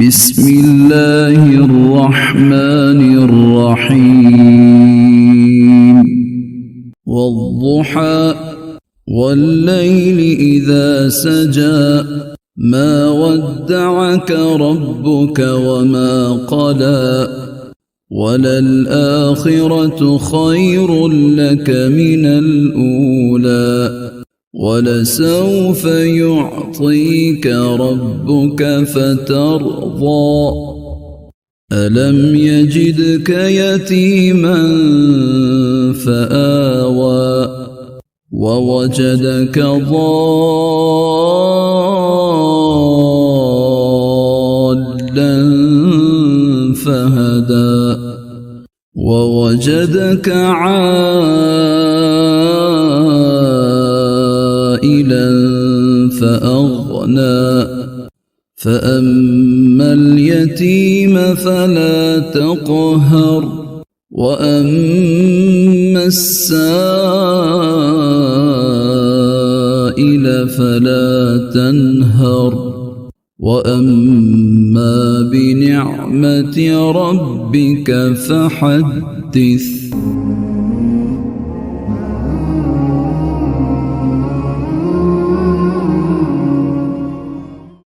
بسم الله الرحمن الرحيم والضحى والليل إذا سجى ما ودعك ربك وما قلى وللآخرة خير لك من الأولى ولسوف يعطيك ربك فترضى ألم يجدك يتيما فآوى ووجدك ضالا فهدى ووجدك عائلا فأغنى فأما اليتيم فلا تقهر وأما السائل فلا تنهر وأما بنعمة ربك فحدث.